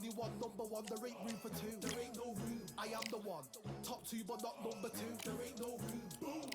Only one, number one, there ain't room for two. There ain't no room. I am the one. Top two, but not number two. There ain't no room. Boom.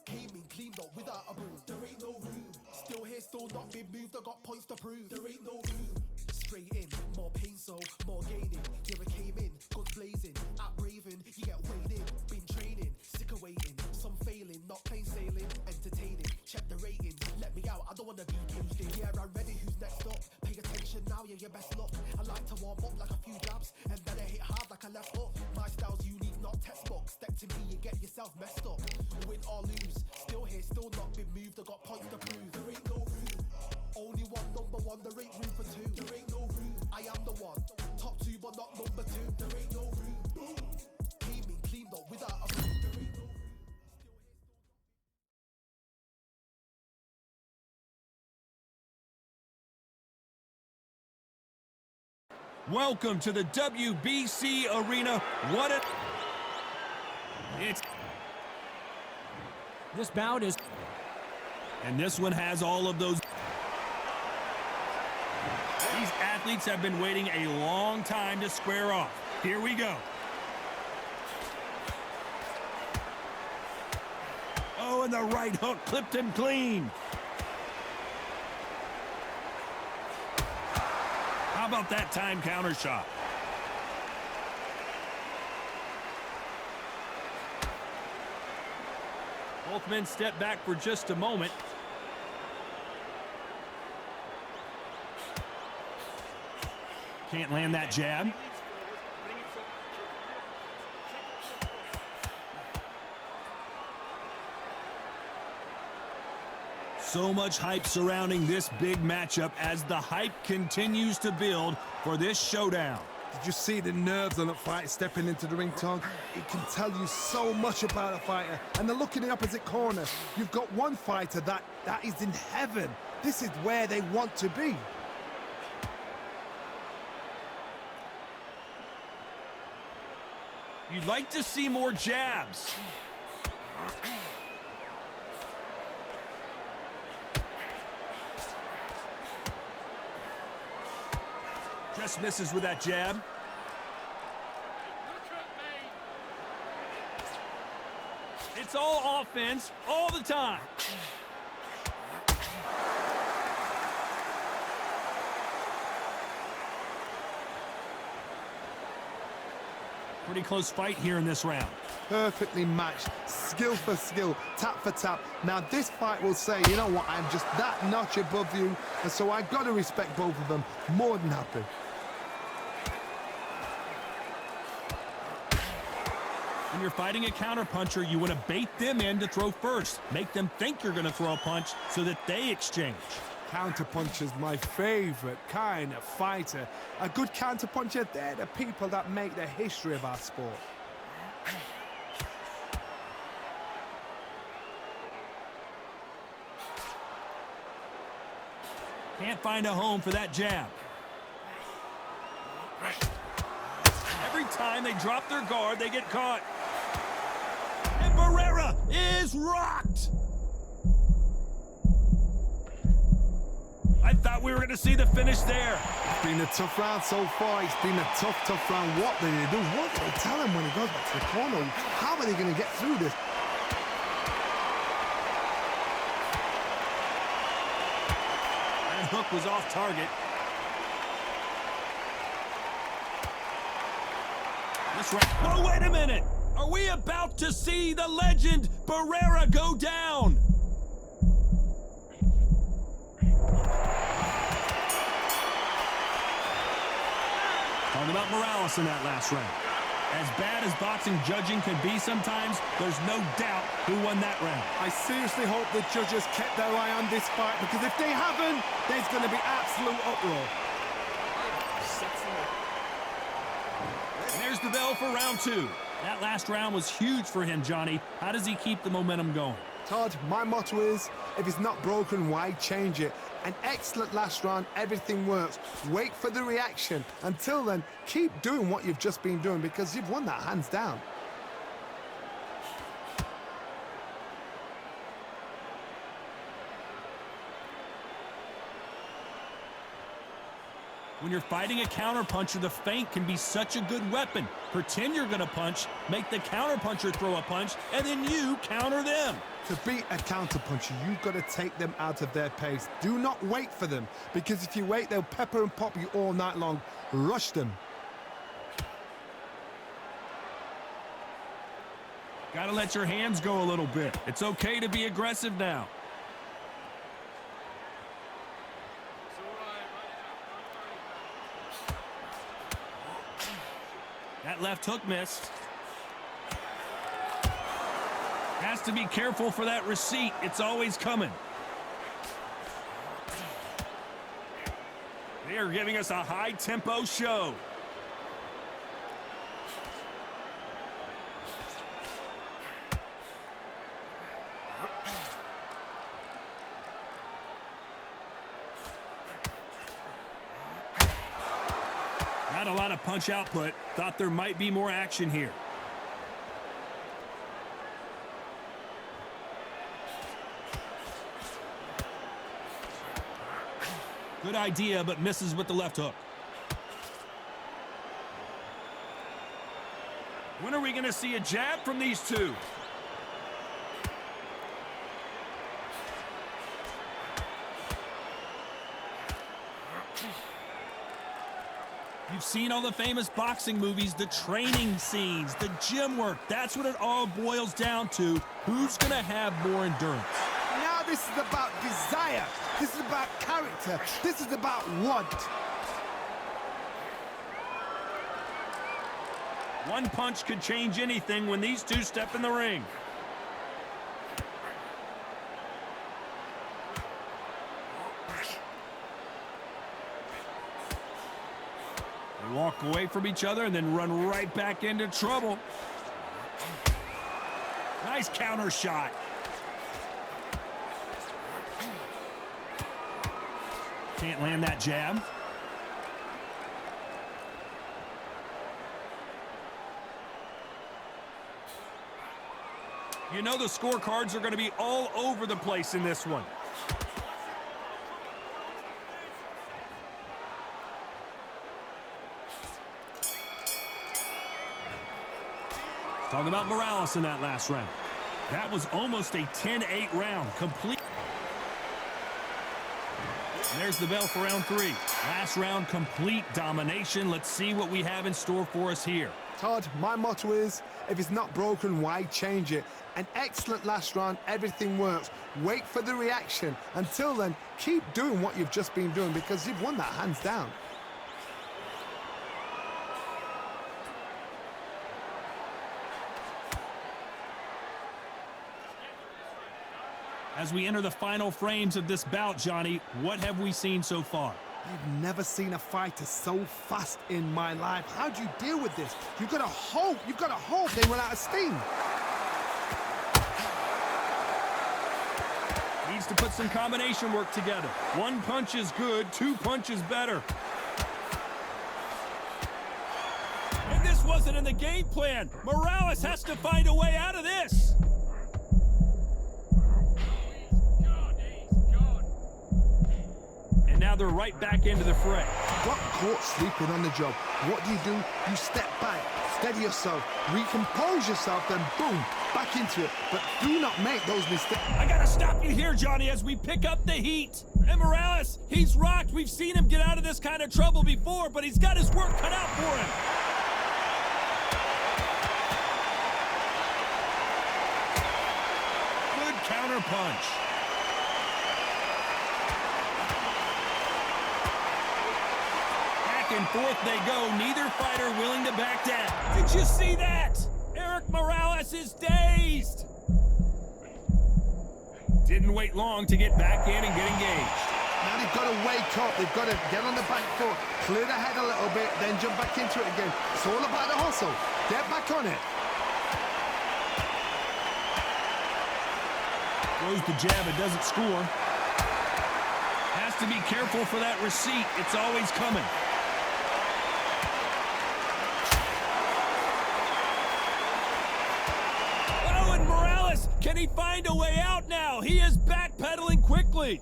Came in, cleaned up without a broom. There ain't no room. Still here, still not been moved. I got points to prove. There ain't no room. Straight in, more pain, so more gaining. Here I came in, guns blazing. At Raven, you get weighed in. Been training, sick of waiting. Some failing, not plain sailing. Entertaining, check the rating. Let me out, I don't wanna be caged in. Yeah, I'm ready, who's next up? Pay attention now, yeah, your best luck. I like to warm up like a few jabs, and then I hit hard like a left hook. My style's unique, not textbook. Step to me and get yourself messed up. Win or lose, still here, still not been moved. I got points to prove. There ain't no room. Only one, number one, there ain't room for two. There ain't no room. I am the one. Top two, but not number two. There ain't no room. Boom. Came in, cleaned up without a room. There ain't no room. Welcome to the WBC Arena. This bout is... And this one has all of those. These athletes have been waiting a long time to square off. Here we go. Oh, and the right hook clipped him clean. How about that time counter shot? Both men step back for just a moment. Can't land that jab. So much hype surrounding this big matchup as the hype continues to build for this showdown. Did you see the nerves on that fight stepping into the ring, Tom? It can tell you so much about a fighter. And the look in the opposite corner. You've got one fighter that is in heaven. This is where they want to be. You'd like to see more jabs. Just misses with that jab. It's all offense all the time. Pretty close fight here in this round. Perfectly matched, skill for skill, tap for tap. Now this fight will say, you know what, I'm just that notch above you, and so I got to respect both of them. More than happy. When you're fighting a counterpuncher, you want to bait them in to throw first. Make them think you're going to throw a punch so that they exchange. Counterpuncher's my favorite kind of fighter. A good counterpuncher, they're the people that make the history of our sport. Can't find a home for that jab. Every time they drop their guard, they get caught. And Barrera is rocked. I thought we were going to see the finish there. It's been a tough round so far. It's been a tough round. What do they do? What do they tell him when he goes back to the corner? How are they going to get through this? That hook was off target. This right. Oh, wait a minute. Are we about to see the legend Barrera go down? Talking about Morales in that last round. As bad as boxing judging can be sometimes, there's no doubt who won that round. I seriously hope the judges kept their eye on this fight, because if they haven't, there's going to be absolute uproar. And there's the bell for round two. That last round was huge for him, Johnny. How does he keep the momentum going? Todd, my motto is, if it's not broken, why change it? An excellent last round, everything works. Wait for the reaction. Until then, keep doing what you've just been doing, because you've won that hands down. When you're fighting a counterpuncher, the feint can be such a good weapon. Pretend you're going to punch, make the counterpuncher throw a punch, and then you counter them. To beat a counterpuncher, you've got to take them out of their pace. Do not wait for them, because if you wait, they'll pepper and pop you all night long. Rush them. Gotta let your hands go a little bit. It's okay to be aggressive now. That left hook missed. Has to be careful for that receipt. It's always coming. They are giving us a high-tempo show. Not a lot of punch output. Thought there might be more action here. Good idea, but misses with the left hook. When are we going to see a jab from these two? You've seen all the famous boxing movies, the training scenes, the gym work. That's what it all boils down to. Who's going to have more endurance? Now this is about desire. This is about character. This is about want. One punch could change anything when these two step in the ring. They walk away from each other and then run right back into trouble. Nice counter shot. Can't land that jab. You know the scorecards are going to be all over the place in this one. Talking about Morales in that last round. That was almost a 10-8 round. Complete. There's the bell for round 3. Last round, complete domination. Let's see what we have in store for us here. Todd, my motto is, if it's not broken, why change it? An excellent last round, everything works. Wait for the reaction. Until then, keep doing what you've just been doing because you've won that hands down. As we enter the final frames of this bout, Johnny, what have we seen so far? I've never seen a fighter so fast in my life. How do you deal with this? You've got to hope they run out of steam. Needs to put some combination work together. One punch is good, two punches better. And this wasn't in the game plan. Morales has to find a way out of this. Now they're right back into the fray. Got caught sleeping on the job. What do? You step back, steady yourself, recompose yourself, then boom, back into it. But do not make those mistakes. I gotta stop you here, Johnny, as we pick up the heat. And Morales, he's rocked. We've seen him get out of this kind of trouble before, but he's got his work cut out for him. Good counter punch. And forth they go, neither fighter willing to back down. Did you see that? Erik Morales is dazed. Didn't wait long to get back in and get engaged. Now they've got to wake up, they've got to get on the back foot, clear the head a little bit, then jump back into it again. It's all about the hustle. Get back on it. Throws the jab, it doesn't score. Has to be careful for that receipt. It's always coming. Can he find a way out now? He is backpedaling quickly.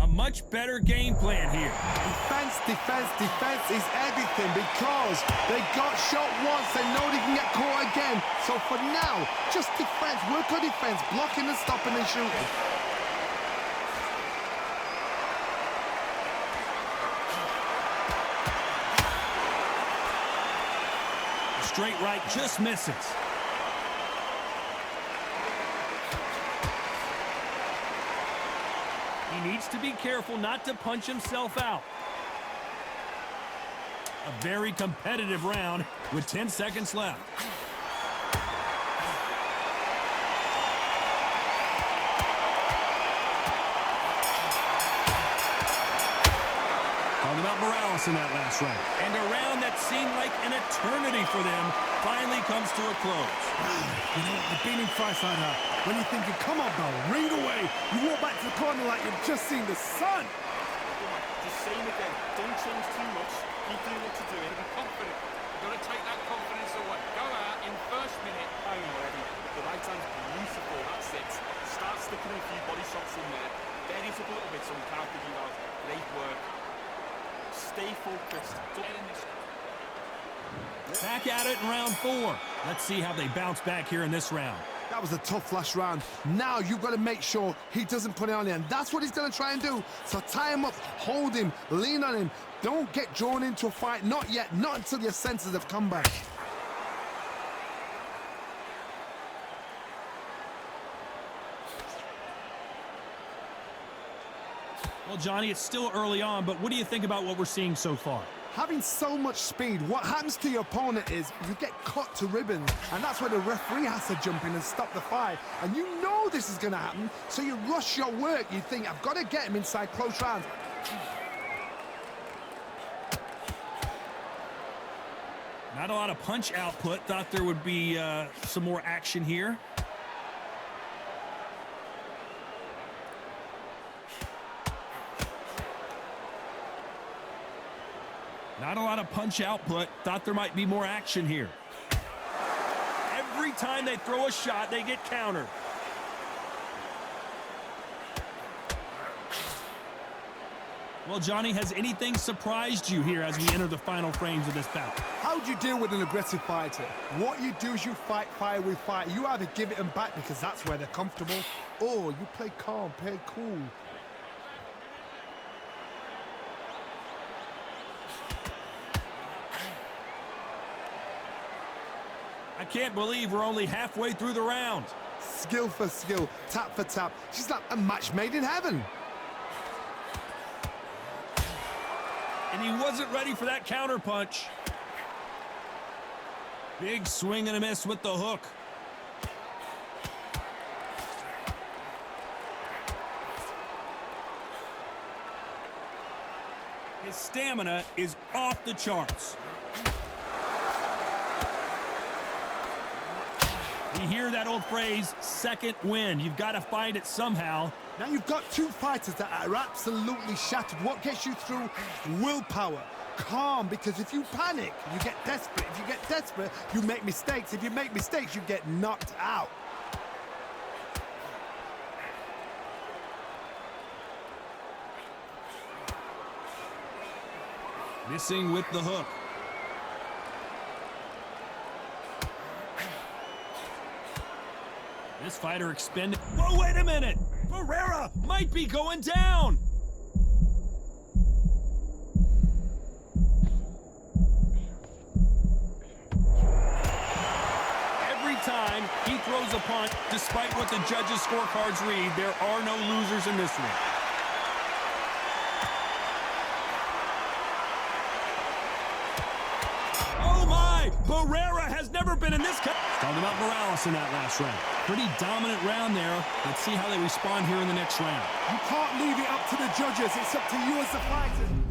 A much better game plan here. Defense, defense, defense is everything because they got shot once. They know they can get caught again. So for now, just defense, work on defense, blocking and stopping and shooting. Straight right just misses. He needs to be careful not to punch himself out. A very competitive round with 10 seconds left. Talking about Morales in that last round. And a round that seemed like an eternity for them finally comes to a close. You know, I've been in fights like that. When you're thinking, come on, bro, ring away. You walk back to the corner like you've just seen the sun. Just same again. Don't change too much. Keep doing what you're doing. Be confident. You've got to take that confidence away. Go out in first minute. Home already. The right hand's beautiful. That's it. Start sticking a few body shots in there. Bury it up a little bit so we can't give you out. Great work. Stay focused. Don't get in this. Back at it in round 4. Let's see how they bounce back here in this round. That was a tough last round. Now you've got to make sure he doesn't put it on you, and that's what he's going to try and do. So tie him up, hold him, lean on him. Don't get drawn into a fight. Not yet. Not until your senses have come back. Well, Johnny, it's still early on, but what do you think about what we're seeing so far? Having so much speed, what happens to your opponent is you get cut to ribbons, and that's where the referee has to jump in and stop the fight. And you know this is going to happen, so you rush your work. You think, I've got to get him inside close rounds. Not a lot of punch output. Thought there would be some more action here. Not a lot of punch output. Thought there might be more action here. Every time they throw a shot, they get countered. Well, Johnny, has anything surprised you here as we enter the final frames of this bout? How do you deal with an aggressive fighter? What you do is you fight fire with fire. You either give it them back because that's where they're comfortable, or you play calm, play cool. I can't believe we're only halfway through the round. Skill for skill, tap for tap. She's like a match made in heaven. And he wasn't ready for that counter punch. Big swing and a miss with the hook. His stamina is off the charts. You hear that old phrase, second wind. You've got to find it somehow. Now you've got two fighters that are absolutely shattered. What gets you through? Willpower. Calm, because if you panic, you get desperate. If you get desperate, you make mistakes. If you make mistakes, you get knocked out. Missing with the hook. This fighter expended. Whoa, wait a minute! Barrera might be going down! Every time he throws a punch, despite what the judges' scorecards read, there are no losers in this one. Oh my! Barrera has never been in this cut. Talking about Morales in that last round. Pretty dominant round there. Let's see how they respond here in the next round. You can't leave it up to the judges. It's up to you as the fighter.